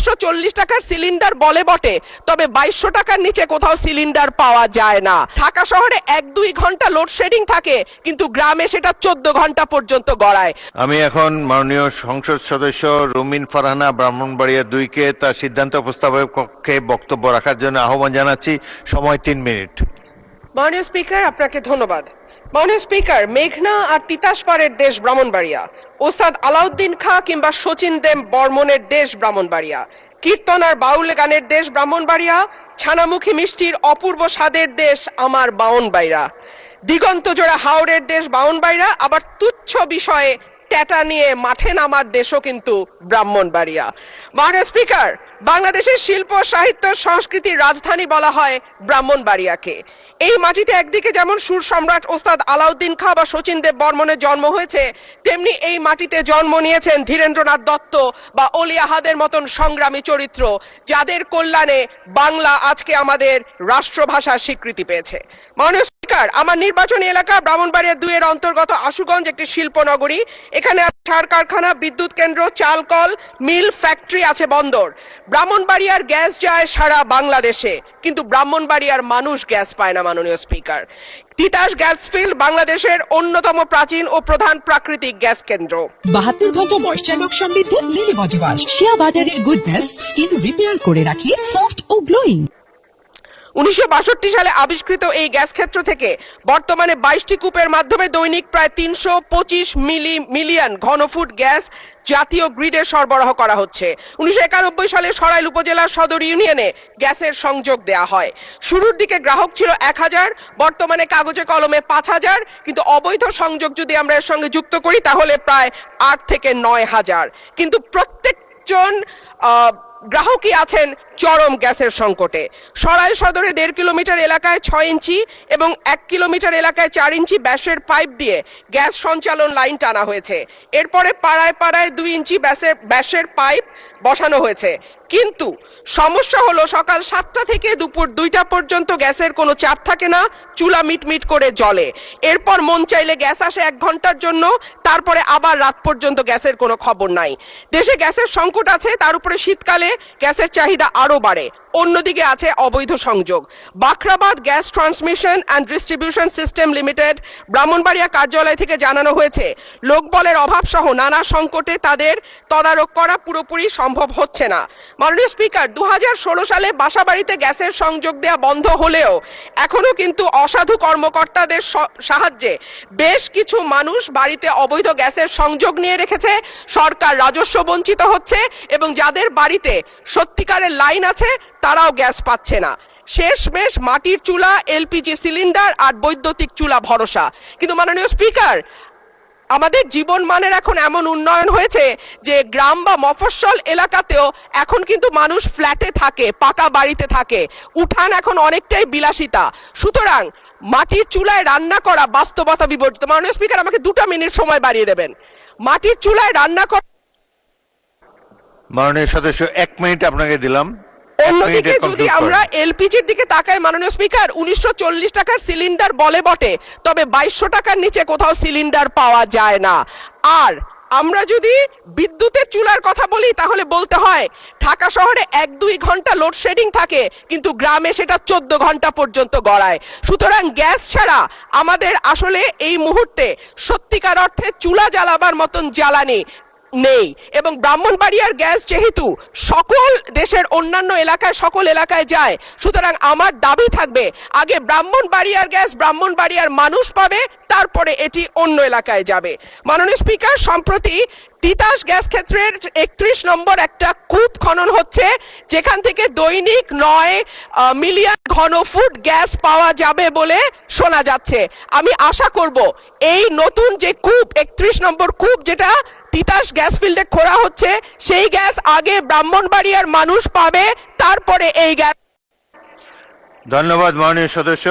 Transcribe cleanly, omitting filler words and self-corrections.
1940 টাকার সিলিন্ডার বলে বটে, তবে 2200 টাকার নিচে কোথাও সিলিন্ডার পাওয়া যায় না। ঢাকা শহরে 1-2 ঘন্টা লোডশেডিং থাকে, কিন্তু গ্রামে সেটা 14 ঘন্টা পর্যন্ত গড়ায়। আমি এখন মাননীয় সংসদ সদস্য রুমিন ফারহানা ব্রাহ্মণবাড়িয়া 2-কে তার সিদ্ধান্ত উপস্থাপনের কক্ষে বক্তব্য রাখার জন্য আহ্বান জানাচ্ছি। সময় 3 মিনিট। মাননীয় স্পিকার, আপনাকে ধন্যবাদ। মাননীয় স্পিকার, মেঘনা আর তিতাস পাড়ের দেশ ব্রাহ্মণবাড়িয়া, ওস্তাদ আলাউদ্দিন খাঁ কিংবা শচীন দেব বর্মনের দেশ ব্রাহ্মণবাড়িয়া, কীর্তন আর বাউল গানের দেশ ব্রাহ্মণবাড়িয়া, ছানামুখী মিষ্টির অপূর্ব স্বাদের দেশ আমার বাউনবাড়িয়া, দিগন্ত জোড়া হাওড়ের দেশ বাউনবাড়িয়া, আবার তুচ্ছ বিষয়ে ট্যাটা নিয়ে মাঠে নামার দেশও কিন্তু ব্রাহ্মণবাড়িয়া। মাননীয় স্পিকার, বাংলাদেশের শিল্প সাহিত্য সংস্কৃতির রাজধানী বলা হয় ব্রাহ্মণবাড়িয়াকে। এই মাটিতে একদিকে যেমন সুর সম্রাট ওস্তাদ আলাউদ্দিন খাঁ বা শচীন দেব বর্মনের জন্ম হয়েছে, তেমনি এই মাটিতে জন্ম নিয়েছেন ধীরেন্দ্রনাথ দত্ত বা অলি আহাদের মতন সংগ্রামী চরিত্র, যাদের কল্যাণে বাংলা আজকে আমাদের রাষ্ট্রভাষার স্বীকৃতি পেয়েছে। মাননীয় স্পিকার, আমার নির্বাচনী এলাকা ব্রাহ্মণবাড়িয়া 2 এর অন্তর্গত আশুগঞ্জ একটি শিল্পনগরী। এখানে সার কারখানা, বিদ্যুৎ কেন্দ্র, চালকল, মিল, ফ্যাক্টরি আছে, বন্দর। ব্রাহ্মণবাড়িয়ার গ্যাস যায় সারা বাংলাদেশে, কিন্তু ব্রাহ্মণবাড়িয়ার মানুষ গ্যাস পায় না। মাননীয় স্পিকার, তিতাস গ্যাস ফিল্ড বাংলাদেশের অন্যতম প্রাচীন ও প্রধান প্রাকৃতিক গ্যাস কেন্দ্র। 72 ঘন্টা ময়েশ্চার লক সমৃদ্ধ লিলি বডি ওয়াশ, শিয়া বাটারের গুডনেস স্কিন রিপেয়ার করে রাখে সফট ও গ্লোয়িং। 1962 সালে আবিষ্কৃত এই গ্যাস ক্ষেত্র থেকে বর্তমানে 22টি কূপের মাধ্যমে দৈনিক প্রায় 325 মিলিয়ন ঘনফুট গ্যাস জাতীয় গ্রিডে সরবরাহ করা হচ্ছে। 1991 সালে সরাইল উপজেলার সদর ইউনিয়নে গ্যাসের সংযোগ দেয়া হয়। শুরুর দিকে গ্রাহক ছিল 1000, বর্তমানে কাগজে কলমে 5000, কিন্তু অবৈধ সংযোগ যদি আমরা এর সঙ্গে যুক্ত করি তাহলে প্রায় 8 থেকে 9000। কিন্তু প্রত্যেকজন গ্রাহকই আছেন চরম গ্যাসের সংকটে। সরাইল সদরে 1.5 কিলোমিটার এলাকায় 6 ইঞ্চি এবং 1 কিলোমিটার এলাকায় 4 ইঞ্চি ব্যাসের পাইপ দিয়ে গ্যাস সঞ্চালন লাইন টানা হয়েছে। এরপরে পাড়ায় পাড়ায় 2 ইঞ্চি ব্যাসের পাইপ বসানো হয়েছে। কিন্তু সমস্যা হলো সকাল 7টা থেকে দুপুর 2টা পর্যন্ত গ্যাসের কোনো চাপ থাকে না, চুলা মিটমিট করে জ্বলে। এরপর মন চাইলে গ্যাস আসে 1 ঘন্টার জন্য, তারপরে আবার রাত পর্যন্ত গ্যাসের কোনো খবর নাই। দেশে গ্যাসের সংকট আছে, তার উপরে শীতকালে গ্যাসের চাহিদা আরো বাড়ে। অন্যদিকে আছে অবৈধ সংযোগ। Bakhrabad gas transmission and distribution system limited Brahmanbaria কার্যালয় থেকে জানানো হয়েছে, লোকবলের অভাব সহ নানা সংকটে তাদের তদারক করা পুরোপুরি সম্ভব হচ্ছে না। মাননীয় স্পিকার, 2016 সালে বাসাবাড়িতে গ্যাসের সংযোগ দেওয়া বন্ধ হলেও এখনো কিন্তু অসাধু কর্মকর্তাদের সাহায্যে বেশ কিছু মানুষ বাড়িতে অবৈধ গ্যাসের সংযোগ নিয়ে রেখেছে। সরকার রাজস্ব বঞ্চিত হচ্ছে এবং যাদের বাড়িতে সত্যিকারের লাইন আছে তারাও গ্যাস পাচ্ছে না। শেষমেশ মাটির চুলা, এলপিজি সিলিন্ডার আর বৈদ্যুতিক চুলা ভরসা। কিন্তু মাননীয় স্পিকার, আমাদের জীবন মানের এখন এমন উন্নয়ন হয়েছে যে গ্রাম বা মফস্বল এলাকাতেও এখন কিন্তু মানুষ ফ্ল্যাটে থাকে, পাকা বাড়িতে থাকে, উঠান এখন অনেকটাই বিলাসিতা। সুতরাং মাটির চুলায় রান্না করা বাস্তবতা বিবর্জিত। মাননীয় স্পিকার, আমাকে 2 মিনিট সময় বাড়িয়ে দেবেন। মাটির চুলায় রান্না করা, মাননীয় সদস্য 1 মিনিট আপনাকে দিলাম। অন্যদিকে যদি আমরা এলপিজির দিকে তাকাই মাননীয় স্পিকার, 1940 টাকার সিলিন্ডার বলে বটে, তবে 2200 টাকার নিচে কোথাও সিলিন্ডার পাওয়া যায় না। আর আমরা যদি বিদ্যুতের চুলার কথা বলি তাহলে বলতে হয় ঢাকা শহরে 1-2 ঘন্টা লোডশেডিং থাকে, কিন্তু গ্রামে সেটা 14 ঘন্টা পর্যন্ত গড়ায়। সুতরাং গ্যাস ছাড়া আমাদের আসলে এই মুহূর্তে সত্যিকার অর্থে চুলা জ্বালাবার মতন জ্বালানি নেই। এবং ব্রাহ্মণবাড়িয়ার গ্যাস যেহেতু সকল দেশের অন্যান্য এলাকায় সকল এলাকায় যায়, সুতরাং আমার দাবি থাকবে আগে ব্রাহ্মণবাড়িয়ার গ্যাস ব্রাহ্মণবাড়িয়ার মানুষ পাবে, তারপরে এটি অন্য এলাকায় যাবে। মাননীয় স্পিকার, সম্প্রতি তিতাস গ্যাস ক্ষেত্রের 31 নম্বর একটা কূপ খনন হচ্ছে, যেখান থেকে দৈনিক 9 মিলিয়ন ঘনফুট গ্যাস পাওয়া যাবে বলে শোনা যাচ্ছে। আমি আশা করব এই নতুন যে কূপ 31 নম্বর কূপ যেটা তিতাস গ্যাস ফিল্ডে খোঁড়া হচ্ছে, সেই গ্যাস আগে ব্রাহ্মণবাড়িয়ার মানুষ পাবে, তারপরে এই গ্যাস। ধন্যবাদ মাননীয় সদস্য।